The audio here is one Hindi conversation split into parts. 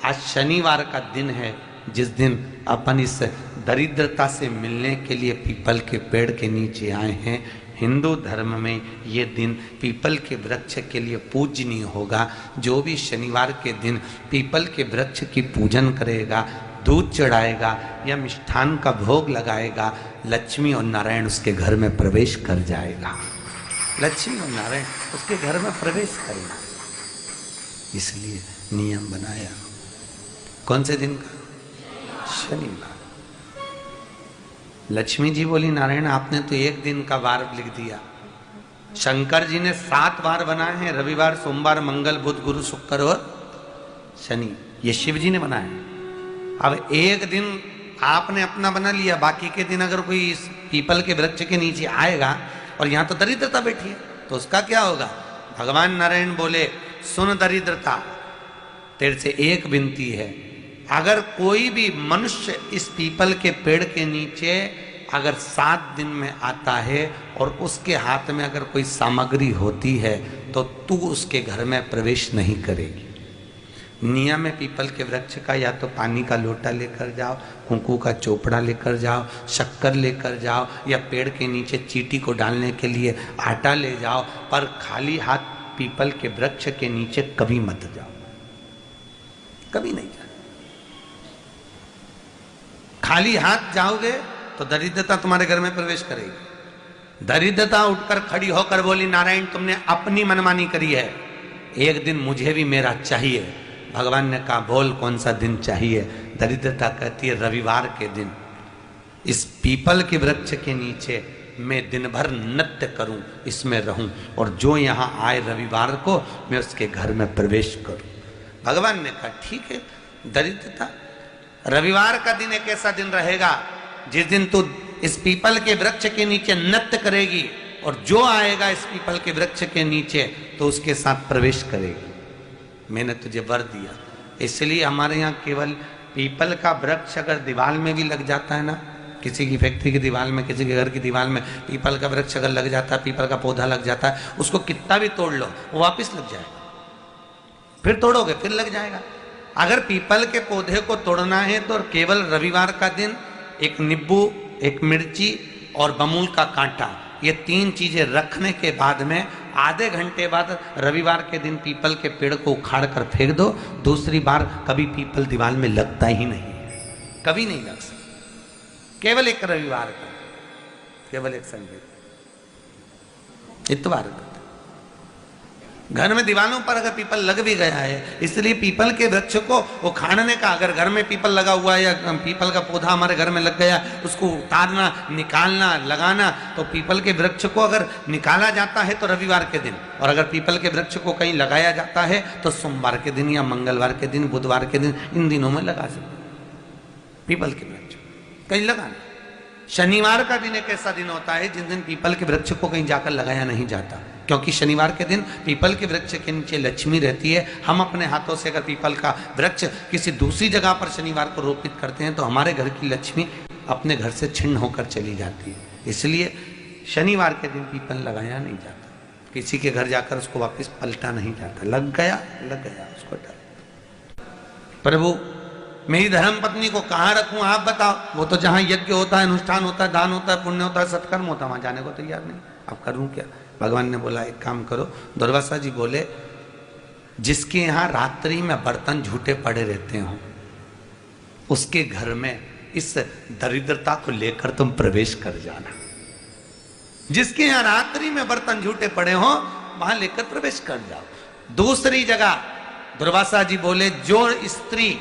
आज शनिवार का दिन है, जिस दिन अपन इस दरिद्रता से मिलने के लिए पीपल के पेड़ के नीचे आए हैं। हिंदू धर्म में ये दिन पीपल के वृक्ष के लिए पूजनीय होगा। जो भी शनिवार के दिन पीपल के वृक्ष की पूजन करेगा, दूध चढ़ाएगा या मिष्ठान का भोग लगाएगा, लक्ष्मी और नारायण उसके घर में प्रवेश कर जाएगा। लक्ष्मी और नारायण उसके घर में प्रवेश करेगा। इसलिए नियम बनाया। कौन से दिन का? शनिवार। लक्ष्मी जी बोली, नारायण आपने तो एक दिन का वार लिख दिया। शंकर जी ने 7 वार बनाए हैं, रविवार, सोमवार, मंगल, बुध, गुरु, शुक्र और शनि। ये शिव जी ने बनाया। अब एक दिन आपने अपना बना लिया, बाकी के दिन अगर कोई इस पीपल के वृक्ष के नीचे आएगा और यहाँ तो दरिद्रता बैठी है, तो उसका क्या होगा? भगवान नारायण बोले, सुन दरिद्रता, तेरे से एक विनती है, अगर कोई भी मनुष्य इस पीपल के पेड़ के नीचे अगर 7 दिन में आता है और उसके हाथ में अगर कोई सामग्री होती है तो तू उसके घर में प्रवेश नहीं करेगी। नियम है पीपल के वृक्ष का, या तो पानी का लोटा लेकर जाओ, कुंकू का चोपड़ा लेकर जाओ, शक्कर लेकर जाओ, या पेड़ के नीचे चींटी को डालने के लिए आटा ले जाओ, पर खाली हाथ पीपल के वृक्ष के नीचे कभी मत जाओ, कभी नहीं जाओ। खाली हाथ जाओगे तो दरिद्रता तुम्हारे घर में प्रवेश करेगी। दरिद्रता उठकर खड़ी होकर बोली, नारायण तुमने अपनी मनमानी करी है, एक दिन मुझे भी मेरा चाहिए। भगवान ने कहा, बोल कौन सा दिन चाहिए? दरिद्रता कहती है, रविवार के दिन इस पीपल के वृक्ष के नीचे मैं दिन भर नृत्य करूं, इसमें रहूं, और जो यहाँ आए रविवार को मैं उसके घर में प्रवेश करूं। भगवान ने कहा, ठीक है। दरिद्रता, रविवार का दिन एक ऐसा दिन रहेगा जिस दिन तू इस पीपल के वृक्ष के नीचे नृत्य करेगी, और जो आएगा इस पीपल के वृक्ष के नीचे तो उसके साथ प्रवेश करेगी। मैंने तुझे वर दिया। इसलिए हमारे यहाँ केवल पीपल का वृक्ष अगर दीवार में भी लग जाता है ना, किसी की फैक्ट्री की दीवार में, किसी के घर की दीवार में पीपल का वृक्ष अगर लग जाता है, पीपल का पौधा लग जाता है, उसको कितना भी तोड़ लो वो वापस लग जाएगा। फिर तोड़ोगे फिर लग जाएगा। अगर पीपल के पौधे को तोड़ना है तो केवल रविवार का दिन एक नींबू, एक मिर्ची और बमूल का कांटा, ये 3 चीजें रखने के बाद में आधे घंटे बाद रविवार के दिन पीपल के पेड़ को उखाड़ कर फेंक दो। दूसरी बार कभी पीपल दीवार में लगता ही नहीं है, कभी नहीं लग सकता। केवल एक रविवार का, केवल एक संडे, इतवार का। घर में दीवारों पर अगर पीपल लग भी गया है, इसलिए पीपल के वृक्ष को उखाड़ने का, अगर घर में पीपल लगा हुआ है या पीपल का पौधा हमारे घर में लग गया, उसको उतारना, निकालना, लगाना, तो पीपल के वृक्ष को अगर निकाला जाता है तो रविवार के दिन, और अगर पीपल के वृक्ष को कहीं लगाया जाता है तो सोमवार के दिन या मंगलवार के दिन, बुधवार के दिन, इन दिनों में लगा सकते पीपल के वृक्ष कहीं लगाना। शनिवार का दिन एक ऐसा दिन होता है जिस दिन पीपल के वृक्ष को कहीं जाकर लगाया नहीं जाता, क्योंकि शनिवार के दिन पीपल के वृक्ष के नीचे लक्ष्मी रहती है। हम अपने हाथों से अगर पीपल का वृक्ष किसी दूसरी जगह पर शनिवार को रोपित करते हैं तो हमारे घर की लक्ष्मी अपने घर से छिन्न होकर चली जाती है। इसलिए शनिवार के दिन पीपल लगाया नहीं जाता, किसी के घर जाकर उसको वापस पलटा नहीं जाता। लग गया उसको डाल। प्रभु मेरी धर्म पत्नी को कहाँ रखूं आप बताओ? वो तो जहाँ यज्ञ होता है, अनुष्ठान होता है, दान होता है, पुण्य होता है, सत्कर्म होता है, वहां जाने को तैयार नहीं। अब करूं क्या? भगवान ने बोला, एक काम करो। दुर्वासा जी बोले, जिसके यहाँ रात्रि में बर्तन झूठे पड़े रहते हो उसके घर में इस दरिद्रता को लेकर तुम प्रवेश कर जाना। जिसके यहाँ रात्रि में बर्तन झूठे पड़े हो वहां लेकर प्रवेश कर जाओ। दूसरी जगह दुर्वासा जी बोले, जो स्त्री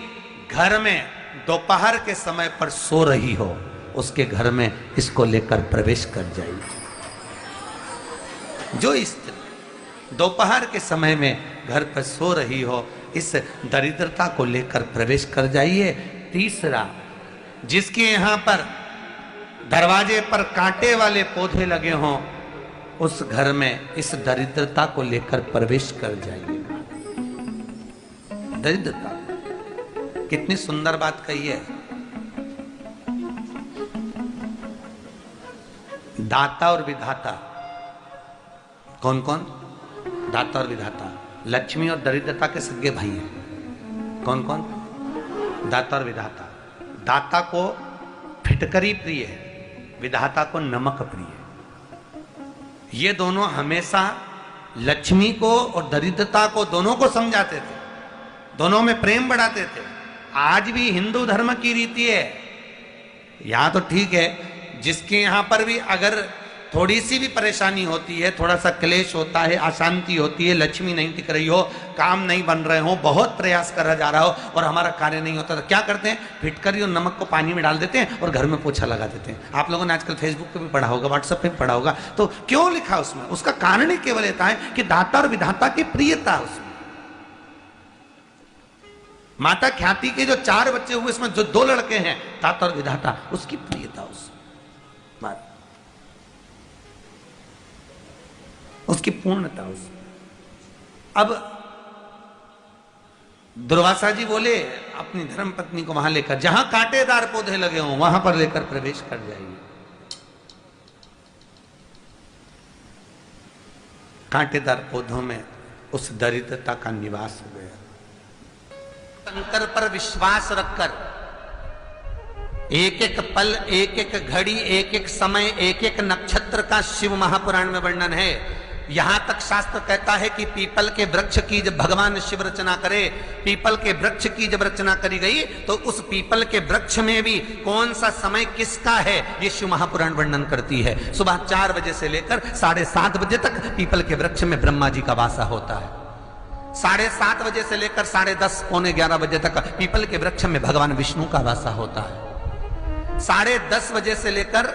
घर में दोपहर के समय पर सो रही हो उसके घर में इसको लेकर प्रवेश कर जाइए। जो स्त्री दोपहर के समय में घर पर सो रही हो इस दरिद्रता को लेकर प्रवेश कर जाइए। तीसरा, जिसके यहाँ पर दरवाजे पर कांटे वाले पौधे लगे हों उस घर में इस दरिद्रता को लेकर प्रवेश कर जाइए। दरिद्रता, कितनी सुंदर बात कही है। दाता और विधाता, कौन कौन? दाता और विधाता। लक्ष्मी और दरिद्रता के सगे भाई हैं। कौन कौन? दाता और विधाता। दाता को फिटकरी प्रिय है, विधाता को नमक प्रिय है। ये दोनों हमेशा लक्ष्मी को और दरिद्रता को दोनों को समझाते थे, दोनों में प्रेम बढ़ाते थे। आज भी हिंदू धर्म की रीति है, यहां तो ठीक है, जिसके यहां पर भी अगर थोड़ी सी भी परेशानी होती है, थोड़ा सा क्लेश होता है, अशांति होती है, लक्ष्मी नहीं टिक रही हो, काम नहीं बन रहे हो, बहुत प्रयास करा जा रहा हो और हमारा कार्य नहीं होता, तो क्या करते हैं? फिटकरी और नमक को पानी में डाल देते हैं और घर में पोछा लगा देते हैं। आप लोगों ने आजकल फेसबुक पे भी पढ़ा होगा, व्हाट्सएप पे भी पढ़ा होगा। तो क्यों लिखा उसमें? उसका कारण ही केवल ये है कि दाता और विधाता की प्रियता उसमें। माता ख्याति के जो 4 बच्चे हुए, इसमें जो 2 लड़के हैं, दाता और विधाता, उसकी प्रियता उसकी पूर्णता उसमें। अब दुर्वासा जी बोले अपनी धर्म पत्नी को वहां लेकर, जहां कांटेदार पौधे लगे हों वहां पर लेकर प्रवेश कर जाइए। कांटेदार पौधों में उस दरिद्रता का निवास हो गया। शंकर पर विश्वास रखकर एक एक पल, एक एक घड़ी, एक एक समय, एक एक नक्षत्र का शिव महापुराण में वर्णन है। यहां तक शास्त्र कहता है कि पीपल के वृक्ष की जब भगवान शिव रचना करे, पीपल के वृक्ष की जब रचना करी गई तो उस पीपल के वृक्ष में भी कौन सा समय किसका है, ये शिव महापुराण वर्णन करती है। सुबह 4 बजे से लेकर 7:30 बजे तक पीपल के वृक्ष में ब्रह्मा जी का वासा होता है। 7:30 बजे से लेकर 10:30 पौने 11 बजे तक पीपल के वृक्ष में भगवान विष्णु का वासा होता है। 10:30 बजे से लेकर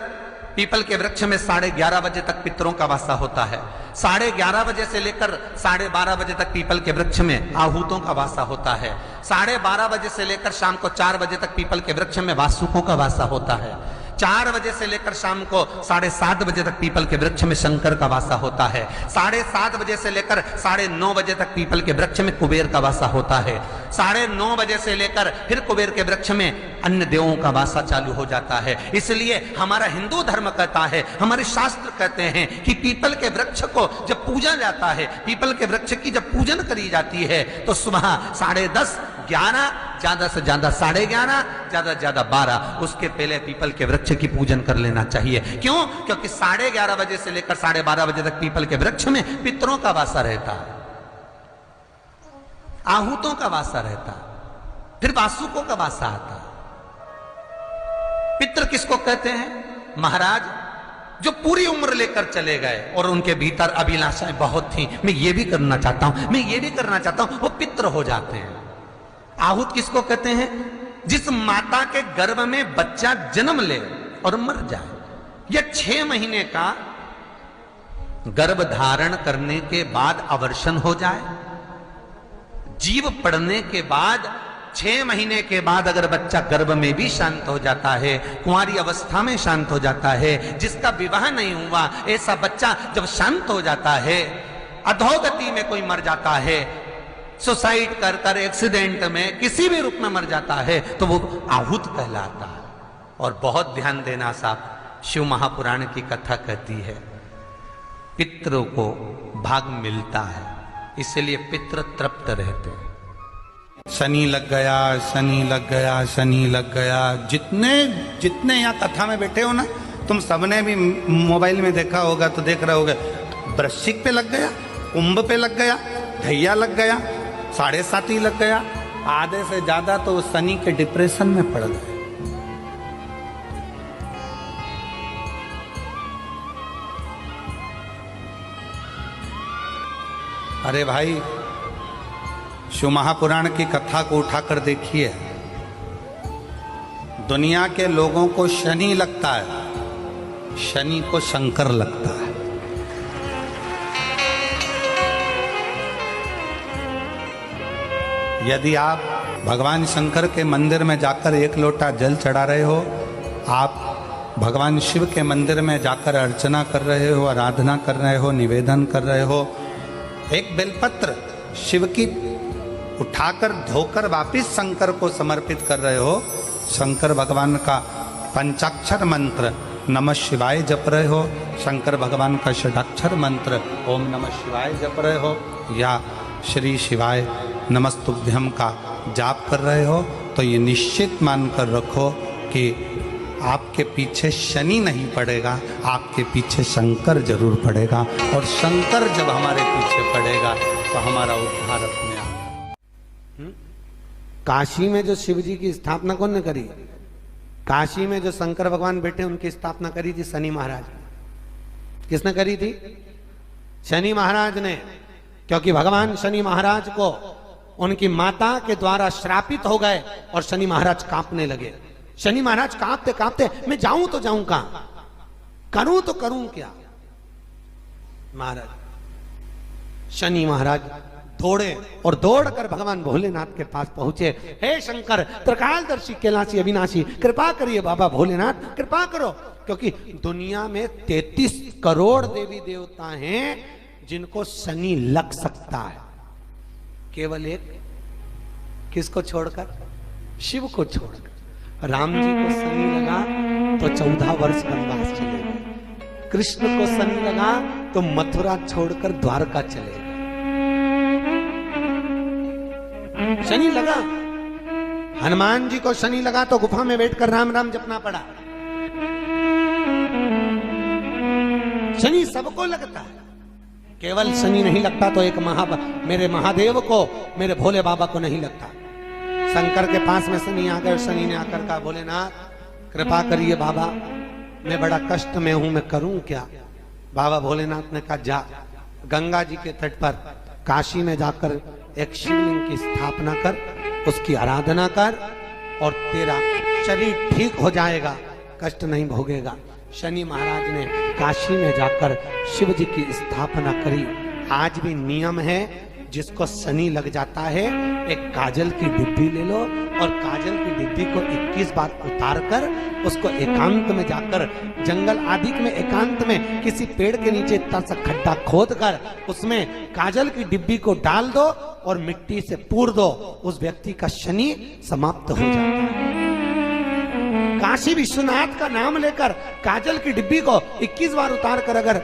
पीपल के वृक्ष में 11:30 बजे तक पितरों का वासा होता है। 11:30 बजे से लेकर 12:30 बजे तक पीपल के वृक्ष में आहूतों का वासा होता है। 12:30 बजे से लेकर शाम को 4 बजे तक पीपल के वृक्ष में वासुकों का वासा होता है। 4 बजे से लेकर शाम को 7:30 बजे तक पीपल के वृक्ष में शंकर का वासा होता है। 7:30 बजे से लेकर 9:30 बजे तक पीपल के वृक्ष में कुबेर का वासा होता है। 9:30 बजे से लेकर फिर कुबेर के वृक्ष में अन्य देवों का वासा चालू हो जाता है। इसलिए हमारा हिंदू धर्म कहता है, हमारे शास्त्र कहते हैं कि पीपल के वृक्ष को जब पूजा जाता है, पीपल के वृक्ष की जब पूजन करी जाती है तो सुबह 10:30, 11, ज्यादा से ज्यादा 11:30, ज्यादा से ज्यादा 12, उसके पहले पीपल के वृक्ष की पूजन कर लेना चाहिए। क्यों? क्योंकि 11:30 बजे से लेकर 12:30 बजे तक पीपल के वृक्ष में पितरों का वासा रहता है, आहूतों का वासा रहता है, फिर वासुकों का वासा आता है। पितृ किसको कहते हैं? महाराज जो पूरी उम्र लेकर चले गए और उनके भीतर अभिलाषाएं बहुत थी, मैं ये भी करना चाहता हूं, मैं ये भी करना चाहता हूं, वो पितृ हो जाते हैं। आहूत किसको कहते हैं? जिस माता के गर्भ में बच्चा जन्म ले और मर जाए, या 6 महीने का गर्भ धारण करने के बाद अवर्षण हो जाए, जीव पड़ने के बाद 6 महीने के बाद अगर बच्चा गर्भ में भी शांत हो जाता है, कुंवारी अवस्था में शांत हो जाता है, जिसका विवाह नहीं हुआ ऐसा बच्चा जब शांत हो जाता है, अधोगति में कोई मर जाता है, सुसाइड कर कर एक्सीडेंट में किसी भी रूप में मर जाता है, तो वो आहूत कहलाता है। और बहुत ध्यान देना साहब, शिव महापुराण की कथा कहती है पितरों को भाग मिलता है, इसलिए पितृ तृप्त रहते हैं। शनि लग गया, शनि लग गया, शनि लग गया। जितने यहाँ कथा में बैठे हो ना, तुम सबने भी मोबाइल में देखा होगा तो देख रहे होगे, वृश्चिक पे लग गया, कुंभ पे लग गया, धैया लग गया, 7.5 लग गया, आधे से ज्यादा तो शनि के डिप्रेशन में पड़ गए। अरे भाई, शिव महापुराण की कथा को उठाकर देखिए, दुनिया के लोगों को शनि लगता है, शनि को शंकर लगता है। यदि आप भगवान शंकर के मंदिर में जाकर 1 लोटा जल चढ़ा रहे हो, आप भगवान शिव के मंदिर में जाकर अर्चना कर रहे हो, आराधना कर रहे हो, निवेदन कर रहे हो, एक बेलपत्र शिव की उठाकर धोकर वापिस शंकर को समर्पित कर रहे हो, शंकर भगवान का पंचाक्षर मंत्र नमः शिवाय जप रहे हो, शंकर भगवान का षडाक्षर मंत्र ओम नमः शिवाय जप रहे हो, या श्री शिवाय नमस्तुभ्यम का जाप कर रहे हो, तो ये निश्चित मानकर रखो कि आपके पीछे शनि नहीं पड़ेगा, आपके पीछे शंकर जरूर पड़ेगा। और शंकर जब हमारे पीछे पड़ेगा तो हमारा उद्धार अपने आप। काशी में जो शिव जी की स्थापना कौन ने करी? काशी में जो शंकर भगवान बैठे उनकी स्थापना करी थी शनि महाराज ने। किसने करी थी? शनि महाराज ने। क्योंकि भगवान शनि महाराज को उनकी माता के द्वारा श्रापित हो गए और शनि महाराज कांपने लगे। शनि महाराज कांपते कांपते, मैं जाऊं तो जाऊं कहां, करूं तो करूं क्या? महाराज शनि महाराज दौड़े और दौड़कर भगवान भोलेनाथ के पास पहुंचे। हे शंकर, त्रिकालदर्शी, कैलाशी, अविनाशी, कृपा करिए बाबा भोलेनाथ, कृपा करो। क्योंकि दुनिया में 33 करोड़ देवी देवता हैं जिनको शनि लग सकता है, केवल एक, किसको छोड़कर? शिव को छोड़कर। राम जी को शनि लगा तो 14 वर्ष वनवास चले गए। कृष्ण को शनि लगा तो मथुरा छोड़कर द्वारका चले गए। शनि लगा। हनुमान जी को शनि लगा तो गुफा में बैठकर राम राम जपना पड़ा। शनि सबको लगता है, केवल शनि नहीं लगता तो एक मेरे महादेव को, मेरे भोले बाबा को नहीं लगता। शंकर के पास में शनि आ गए। शनि ने आकर कहा, भोलेनाथ कृपा करिए बाबा, मैं बड़ा कष्ट में हूं, मैं करूं क्या? बाबा भोलेनाथ ने कहा, जा गंगा जी के तट पर काशी में जाकर एक शिवलिंग की स्थापना कर, उसकी आराधना कर और तेरा शरीर ठीक हो जाएगा, कष्ट नहीं भोगेगा। शनि महाराज ने काशी में जाकर शिव जी की स्थापना करी। आज भी नियम है, जिसको शनि लग जाता है एक काजल की डिब्बी ले लो और काजल की डिब्बी को 21 बार उतार कर उसको एकांत में जाकर, जंगल आदि में एकांत में किसी पेड़ के नीचे इतना सा खड्डा खोद कर उसमें काजल की डिब्बी को डाल दो और मिट्टी से पूर दो, उस व्यक्ति का शनि समाप्त हो जाता है। काशी विश्वनाथ का नाम लेकर काजल की डिब्बी को 21 बार उतार कर अगर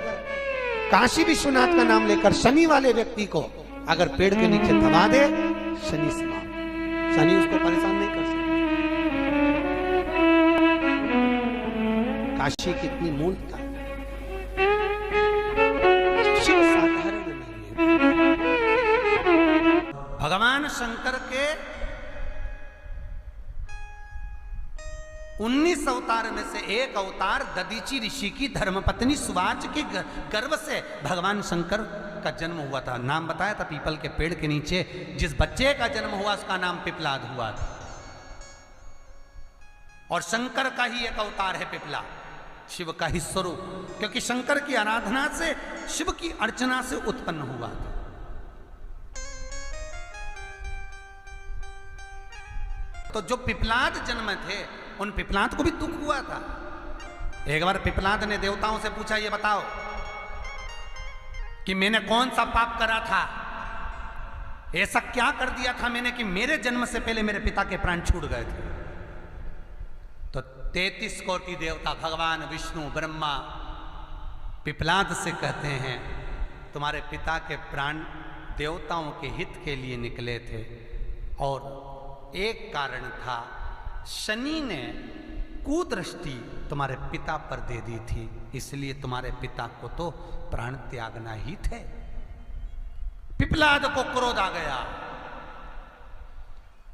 काशी विश्वनाथ का नाम लेकर शनि वाले व्यक्ति को अगर पेड़ के नीचे दबा दे, शनि समाप्त। शनि उसको परेशान नहीं कर सकता। काशी कितनी मूलता, शिव साधारण नहीं है। भगवान शंकर के 19 अवतार में से एक अवतार दधीचि ऋषि की धर्मपत्नी सुवाच के गर्भ से भगवान शंकर का जन्म हुआ था। नाम बताया था पीपल के पेड़ के नीचे जिस बच्चे का जन्म हुआ उसका नाम पिपलाद हुआ था। और शंकर का ही एक अवतार है पिपला, शिव का ही स्वरूप, क्योंकि शंकर की आराधना से, शिव की अर्चना से उत्पन्न हुआ था। तो जो पिपलाद जन्म थे उन पिपलाद को भी दुख हुआ था। एक बार पिपलाद ने देवताओं से पूछा, ये बताओ कि मैंने कौन सा पाप करा था, ऐसा क्या कर दिया था मैंने कि मेरे जन्म से पहले मेरे पिता के प्राण छूट गए थे। तो 33 कोटि देवता, भगवान विष्णु, ब्रह्मा पिपलाद से कहते हैं, तुम्हारे पिता के प्राण देवताओं के हित के लिए निकले थे और एक कारण था, शनि ने कुदृष्टि तुम्हारे पिता पर दे दी थी, इसलिए तुम्हारे पिता को तो प्राण त्यागना ही थे। पिपलाद को क्रोध आ गया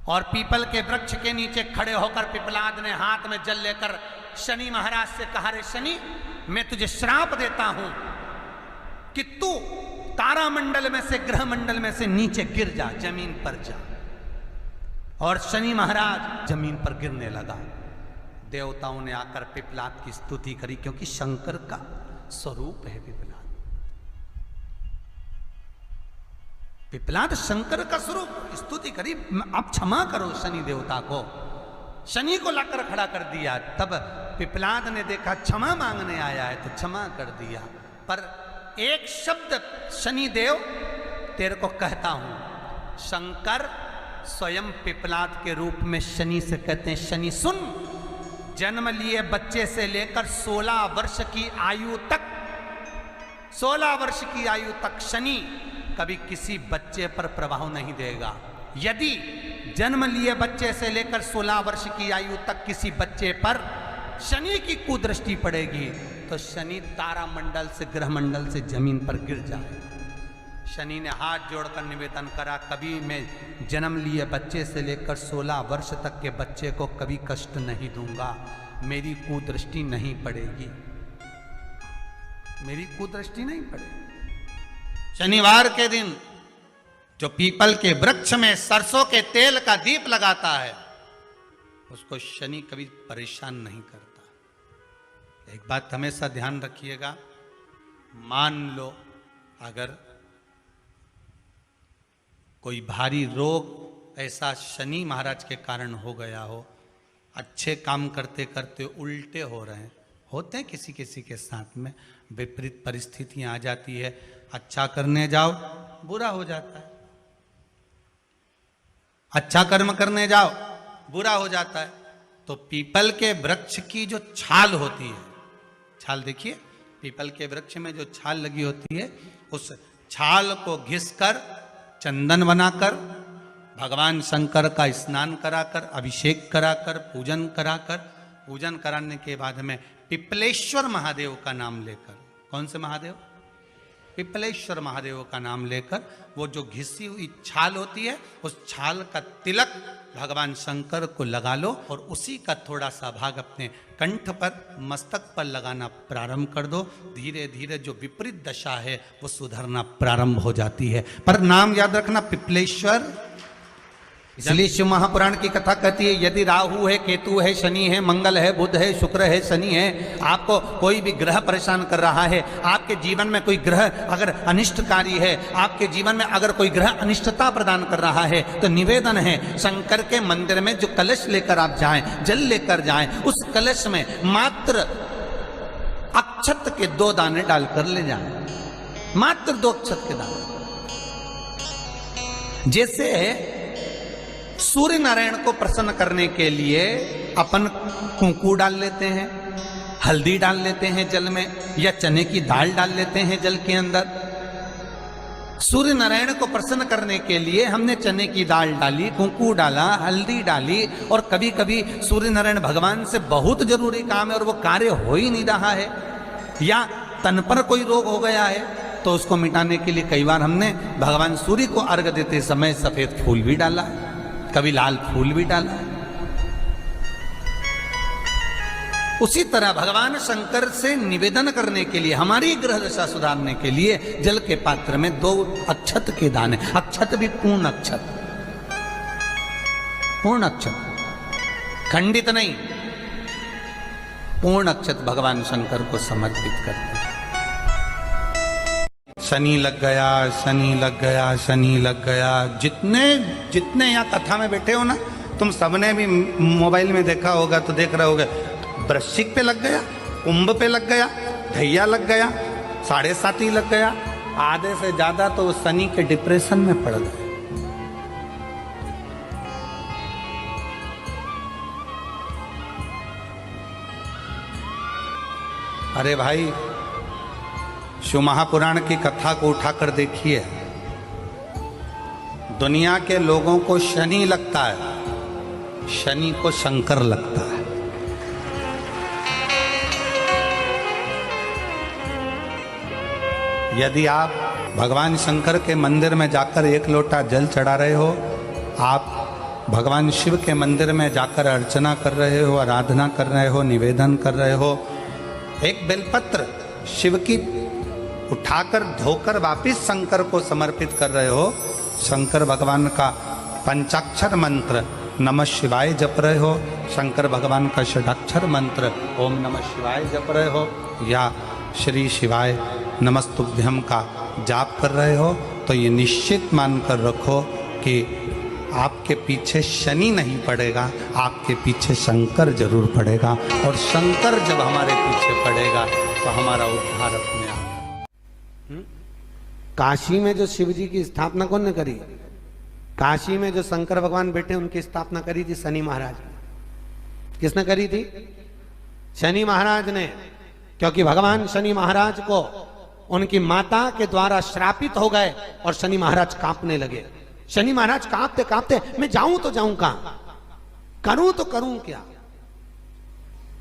और पीपल के वृक्ष के नीचे खड़े होकर पिपलाद ने हाथ में जल लेकर शनि महाराज से कहा, रे शनि, मैं तुझे श्राप देता हूं कि तू तारामंडल में से, ग्रह मंडल में से नीचे गिर जा, जमीन पर जा। और शनि महाराज जमीन पर गिरने लगा। देवताओं ने आकर पिपलाद की स्तुति करी, क्योंकि शंकर का स्वरूप है पिपलाद। पिपलाद शंकर का स्वरूप, स्तुति करी, आप क्षमा करो शनि देवता को। शनि को लाकर खड़ा कर दिया। तब पिपलाद ने देखा क्षमा मांगने आया है तो क्षमा कर दिया, पर एक शब्द शनि देव तेरे को कहता हूं। शंकर स्वयं पिपलाद के रूप में शनि से कहते हैं, शनि सुन, जन्म लिए बच्चे से लेकर 16 वर्ष की आयु तक, 16 वर्ष की आयु तक शनि कभी किसी बच्चे पर प्रभाव नहीं देगा। यदि जन्म लिए बच्चे से लेकर 16 वर्ष की आयु तक किसी बच्चे पर शनि की कुदृष्टि पड़ेगी तो शनि तारा मंडल से, ग्रह मंडल से जमीन पर गिर जाए। शनि ने हाथ जोड़कर निवेदन करा, कभी मैं जन्म लिए बच्चे से लेकर 16 वर्ष तक के बच्चे को कभी कष्ट नहीं दूंगा, मेरी कुदृष्टि नहीं पड़ेगी, मेरी कुदृष्टि नहीं पड़ेगी। शनिवार के दिन जो पीपल के वृक्ष में सरसों के तेल का दीप लगाता है उसको शनि कभी परेशान नहीं करता। एक बात हमेशा ध्यान रखिएगा, मान लो अगर कोई भारी रोग ऐसा शनि महाराज के कारण हो गया हो, अच्छे काम करते करते उल्टे हो रहे हैं, होते हैं किसी किसी के साथ में, विपरीत परिस्थितियां आ जाती है, अच्छा करने जाओ बुरा हो जाता है, अच्छा कर्म करने जाओ बुरा हो जाता है। तो पीपल के वृक्ष की जो छाल होती है, छाल देखिए, पीपल के वृक्ष में जो छाल लगी होती है, उस छाल को घिसकर चंदन बनाकर भगवान शंकर का स्नान कराकर, अभिषेक कराकर, पूजन कराने के बाद में पिपलेश्वर महादेव का नाम लेकर, कौन से महादेव? पिपलेश्वर महादेव का नाम लेकर वो जो घिसी हुई छाल होती है उस छाल का तिलक भगवान शंकर को लगा लो और उसी का थोड़ा सा भाग अपने कंठ पर, मस्तक पर लगाना प्रारंभ कर दो। धीरे धीरे जो विपरीत दशा है वो सुधरना प्रारंभ हो जाती है। पर नाम याद रखना, पिपलेश्वर। इसलिए शिव महापुराण की कथा कहती है, यदि राहु है, केतु है, शनि है, मंगल है, बुध है, शुक्र है, शनि है, आपको कोई भी ग्रह परेशान कर रहा है, आपके जीवन में कोई ग्रह अगर अनिष्टकारी है, आपके जीवन में अगर कोई ग्रह अनिष्टता प्रदान कर रहा है, तो निवेदन है शंकर के मंदिर में जो कलश लेकर आप जाएं, जल लेकर जाएं, उस कलश में मात्र अक्षत के 2 दाने डालकर ले जाएं, मात्र 2 अक्षत के दाने। जैसे सूर्य नारायण को प्रसन्न करने के लिए अपन कुंकू डाल लेते हैं, हल्दी डाल लेते हैं जल में, या चने की दाल डाल लेते हैं जल के अंदर। सूर्य नारायण को प्रसन्न करने के लिए हमने चने की दाल डाली, कुंकू डाला, हल्दी डाली, और कभी कभी सूर्य नारायण भगवान से बहुत जरूरी काम है और वो कार्य हो ही नहीं रहा है, या तन पर कोई रोग हो गया है, तो उसको मिटाने के लिए कई बार हमने भगवान सूर्य को अर्घ देते समय सफेद फूल भी डाला, कभी लाल फूल भी डाला। उसी तरह भगवान शंकर से निवेदन करने के लिए, हमारी ग्रह दशा सुधारने के लिए जल के पात्र में 2 अक्षत के दाने, अक्षत भी पूर्ण अक्षत, पूर्ण अक्षत, खंडित नहीं, पूर्ण अक्षत भगवान शंकर को समर्पित करते हैं। शनि लग गया, शनि लग गया, शनि लग गया। जितने यहाँ कथा में बैठे हो ना, तुम सबने भी मोबाइल में देखा होगा तो देख रहे होगे, वृश्चिक पे लग गया, कुंभ पे लग गया, धैया लग गया, 7.5 लग गया, आधे से ज्यादा तो शनि के डिप्रेशन में पड़ गए। अरे भाई, शिव महापुराण की कथा को उठाकर देखिए, दुनिया के लोगों को शनि लगता है, शनि को शंकर लगता है। यदि आप भगवान शंकर के मंदिर में जाकर 1 लोटा जल चढ़ा रहे हो, आप भगवान शिव के मंदिर में जाकर अर्चना कर रहे हो, आराधना कर रहे हो, निवेदन कर रहे हो, एक बेलपत्र शिव की उठाकर धोकर वापिस शंकर को समर्पित कर रहे हो, शंकर भगवान का पंचाक्षर मंत्र नमः शिवाय जप रहे हो, शंकर भगवान का षडाक्षर मंत्र ओम नमः शिवाय जप रहे हो, या श्री शिवाय नमस्तुभ्यम का जाप कर रहे हो, तो ये निश्चित मानकर रखो कि आपके पीछे शनि नहीं पड़ेगा, आपके पीछे शंकर जरूर पड़ेगा। और शंकर जब हमारे पीछे पड़ेगा तो हमारा उद्धार अपने आप। काशी में जो शिव जी की स्थापना कौन ने करी? काशी में जो शंकर भगवान बैठे उनकी स्थापना करी थी शनि महाराज ने। किसने करी थी? शनि महाराज ने। क्योंकि भगवान शनि महाराज को उनकी माता के द्वारा श्रापित हो गए और शनि महाराज कांपने लगे। शनि महाराज कांपते कांपते, मैं जाऊं तो जाऊं कहां, करूं तो करूं क्या।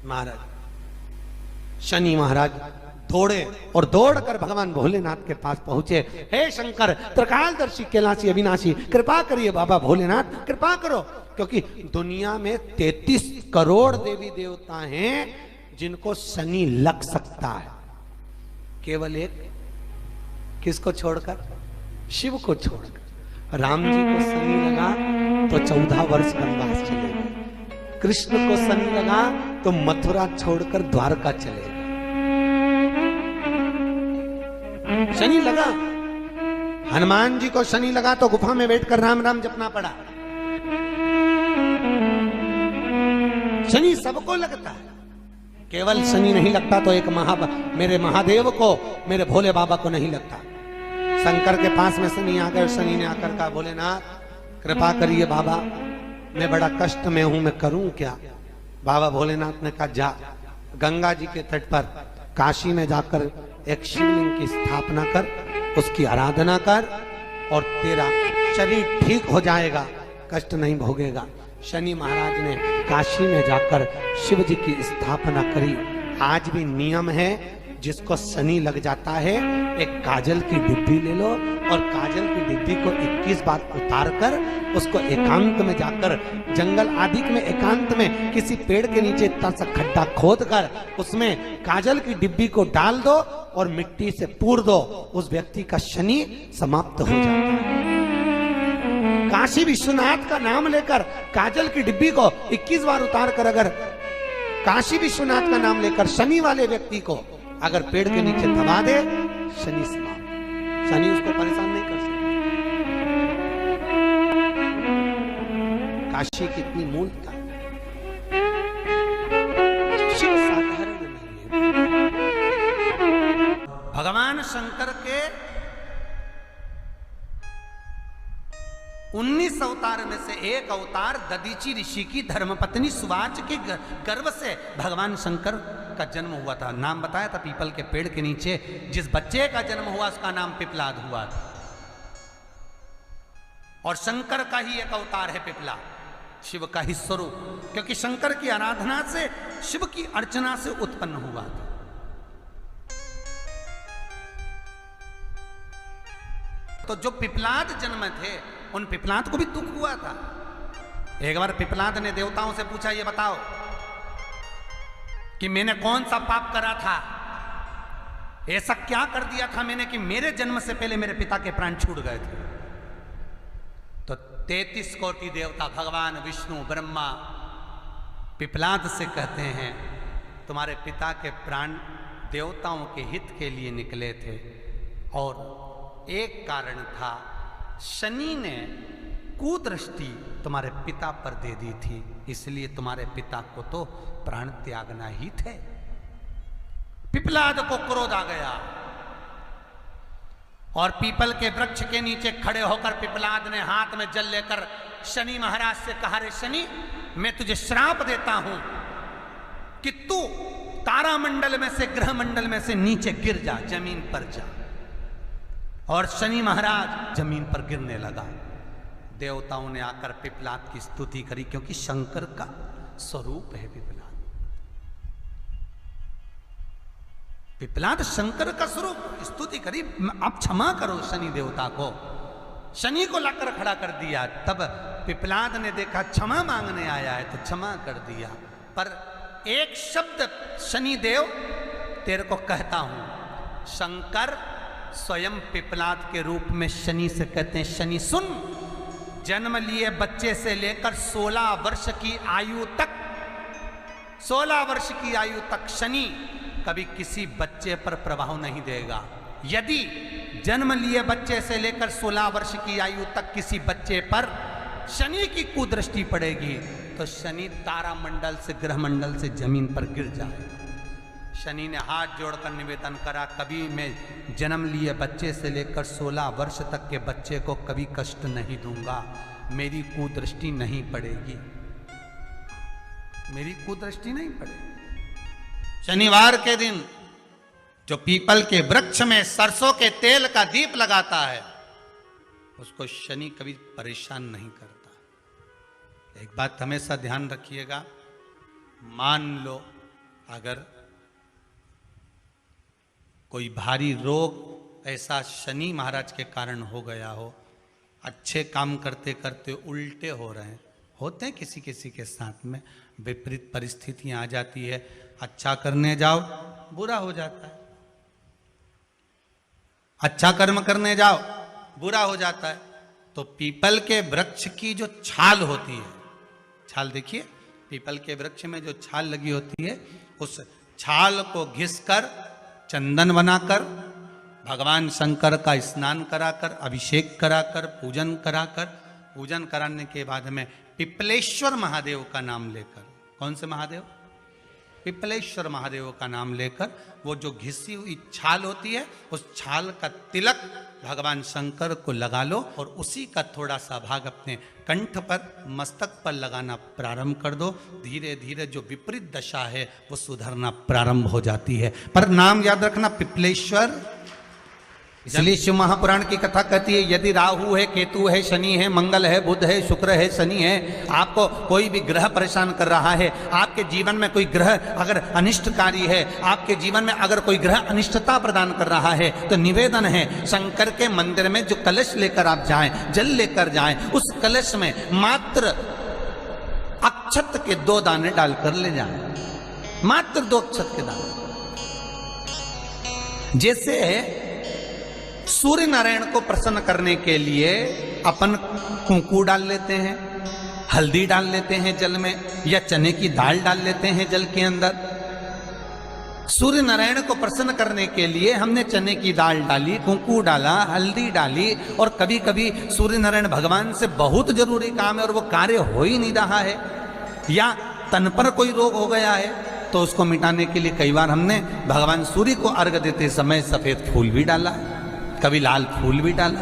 महाराज शनि महाराज दौड़े और दौड़कर भगवान भोलेनाथ के पास पहुंचे। हे शंकर, त्रिकालदर्शी, कैलाशी, अविनाशी, कृपा करिए बाबा भोलेनाथ, कृपा करो। क्योंकि दुनिया में 33 करोड़ देवी देवता हैं जिनको शनि लग सकता है, केवल एक, किसको छोड़कर, शिव को छोड़कर। राम जी को शनि लगा तो 14 वर्ष वनवास चले गए, कृष्ण को शनि लगा तो मथुरा छोड़कर द्वारका चले गए। शनि लगा, हनुमान जी को शनि लगा तो गुफा में बैठकर राम राम जपना पड़ा। शनि सबको लगता है, केवल शनि नहीं लगता तो एक मेरे महादेव को, मेरे भोले बाबा को नहीं लगता। शंकर के पास में शनि आ गए, शनि ने आकर कहा, भोलेनाथ कृपा करिए बाबा, मैं बड़ा कष्ट में हूं, मैं करूं क्या। बाबा भोलेनाथ ने कहा, जा गंगा जी के तट पर काशी में जाकर एक शिवलिंग की स्थापना कर, उसकी आराधना कर और तेरा शरीर ठीक हो जाएगा, कष्ट नहीं भोगेगा। शनि महाराज ने काशी में जाकर शिव जी की स्थापना करी। आज भी नियम है, जिसको शनि लग जाता है एक काजल की डिब्बी ले लो और काजल की डिब्बी को 21 बार उतार कर उसको एकांत में जाकर, जंगल आदि में एकांत में किसी पेड़ के नीचे इतना सा खड्डा खोद कर उसमें काजल की डिब्बी को डाल दो और मिट्टी से पूर दो, उस व्यक्ति का शनि समाप्त हो जाता है। काशी विश्वनाथ का नाम लेकर काजल की डिब्बी को 21 बार उतार कर अगर काशी विश्वनाथ का नाम लेकर शनि वाले व्यक्ति को अगर पेड़ के नीचे दबा दे, शनि समाप्त, शनि उसको परेशान नहीं कर सकता। काशी कितनी मूलता, शिव साधारण नहीं है। भगवान शंकर के 19 अवतार में से एक अवतार दधीचि ऋषि की धर्मपत्नी सुवाच के गर्भ से भगवान शंकर का जन्म हुआ था। नाम बताया था, पीपल के पेड़ के नीचे जिस बच्चे का जन्म हुआ उसका नाम पिपलाद हुआ था। और शंकर का ही एक अवतार है पिपला, शिव का ही स्वरूप, क्योंकि शंकर की आराधना से, शिव की अर्चना से उत्पन्न हुआ था। तो जो पिपलाद जन्म थे उन पिपलाद को भी दुख हुआ था। एक बार पिपलाद ने देवताओं से पूछा, ये बताओ कि मैंने कौन सा पाप करा था, ऐसा क्या कर दिया था मैंने कि मेरे जन्म से पहले मेरे पिता के प्राण छूट गए थे। तो 33 कोटि देवता, भगवान विष्णु, ब्रह्मा पिपलाद से कहते हैं, तुम्हारे पिता के प्राण देवताओं के हित के लिए निकले थे और एक कारण था, शनि ने कुदृष्टि तुम्हारे पिता पर दे दी थी, इसलिए तुम्हारे पिता को तो प्राण त्यागना ही थे। पिपलाद को क्रोध आ गया और पीपल के वृक्ष के नीचे खड़े होकर पिपलाद ने हाथ में जल लेकर शनि महाराज से कहा, रे शनि, मैं तुझे श्राप देता हूं कि तू तारामंडल में से, ग्रह मंडल में से नीचे गिर जा, जमीन पर जा। और शनि महाराज जमीन पर गिरने लगा। देवताओं ने आकर पिपलाद की स्तुति करी, क्योंकि शंकर का स्वरूप है पिपलाद। पिपलाद शंकर का स्वरूप, स्तुति करी, आप क्षमा करो शनि देवता को। शनि को लाकर खड़ा कर दिया। तब पिपलाद ने देखा क्षमा मांगने आया है तो क्षमा कर दिया, पर एक शब्द शनि देव तेरे को कहता हूं। शंकर स्वयं पिपलाद के रूप में शनि से कहते हैं, शनि सुन, जन्म लिए बच्चे से लेकर 16 वर्ष की आयु तक, 16 वर्ष की आयु तक शनि कभी किसी बच्चे पर प्रभाव नहीं देगा। यदि जन्म लिए बच्चे से लेकर 16 वर्ष की आयु तक किसी बच्चे पर शनि की कुदृष्टि पड़ेगी तो शनि तारामंडल से, ग्रह मंडल से जमीन पर गिर जाए। शनि ने हाथ जोड़कर निवेदन करा, कभी मैं जन्म लिए बच्चे से लेकर 16 वर्ष तक के बच्चे को कभी कष्ट नहीं दूंगा, मेरी कुदृष्टि नहीं पड़ेगी, मेरी कुदृष्टि नहीं पड़ेगी। शनिवार के दिन जो पीपल के वृक्ष में सरसों के तेल का दीप लगाता है, उसको शनि कभी परेशान नहीं करता। एक बात हमेशा ध्यान रखिएगा, मान लो अगर कोई भारी रोग ऐसा शनि महाराज के कारण हो गया हो, अच्छे काम करते करते उल्टे हो रहे हैं, होते हैं किसी किसी के साथ में, विपरीत परिस्थितियां आ जाती है, अच्छा करने जाओ बुरा हो जाता है, अच्छा कर्म करने जाओ बुरा हो जाता है। तो पीपल के वृक्ष की जो छाल होती है, छाल देखिए, पीपल के वृक्ष में जो छाल लगी होती है, उस छाल को घिसकर चंदन बनाकर भगवान शंकर का स्नान कराकर, अभिषेक कराकर, पूजन कराने के बाद में पिपलेश्वर महादेव का नाम लेकर, कौन से महादेव? पिपलेश्वर महादेव का नाम लेकर वो जो घिसी हुई छाल होती है, उस छाल का तिलक भगवान शंकर को लगा लो और उसी का थोड़ा सा भाग अपने कंठ पर, मस्तक पर लगाना प्रारंभ कर दो। धीरे धीरे जो विपरीत दशा है वो सुधरना प्रारंभ हो जाती है। पर नाम याद रखना, पिपलेश्वर। इसलिए शिव महापुराण की कथा कहती है, यदि राहु है, केतु है, शनि है, मंगल है, बुध है, शुक्र है, शनि है, आपको कोई भी ग्रह परेशान कर रहा है, आपके जीवन में कोई ग्रह अगर अनिष्टकारी है, आपके जीवन में अगर कोई ग्रह अनिष्टता प्रदान कर रहा है, तो निवेदन है शंकर के मंदिर में जो कलश लेकर आप जाएं, जल लेकर जाएं, उस कलश में मात्र अक्षत के 2 दाने डालकर ले जाएं, मात्र 2 अक्षत के दाने। जैसे सूर्य नारायण को प्रसन्न करने के लिए अपन कुंकू डाल लेते हैं, हल्दी डाल लेते हैं जल में, या चने की दाल डाल लेते हैं जल के अंदर। सूर्य नारायण को प्रसन्न करने के लिए हमने चने की दाल डाली, कुंकू डाला, हल्दी डाली, और कभी कभी सूर्य नारायण भगवान से बहुत जरूरी काम है और वो कार्य हो ही नहीं रहा है, या तन पर कोई रोग हो गया है, तो उसको मिटाने के लिए कई बार हमने भगवान सूर्य को अर्घ देते समय सफेद फूल भी डाला, कभी लाल फूल भी डाला।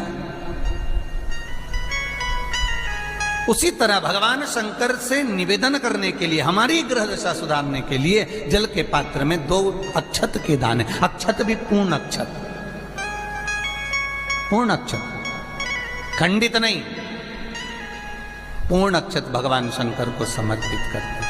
उसी तरह भगवान शंकर से निवेदन करने के लिए, हमारी ग्रह दशा सुधारने के लिए जल के पात्र में 2 अक्षत के दाने, अक्षत भी पूर्ण अक्षत, पूर्ण अक्षत, खंडित नहीं, पूर्ण अक्षत भगवान शंकर को समर्पित करते हैं।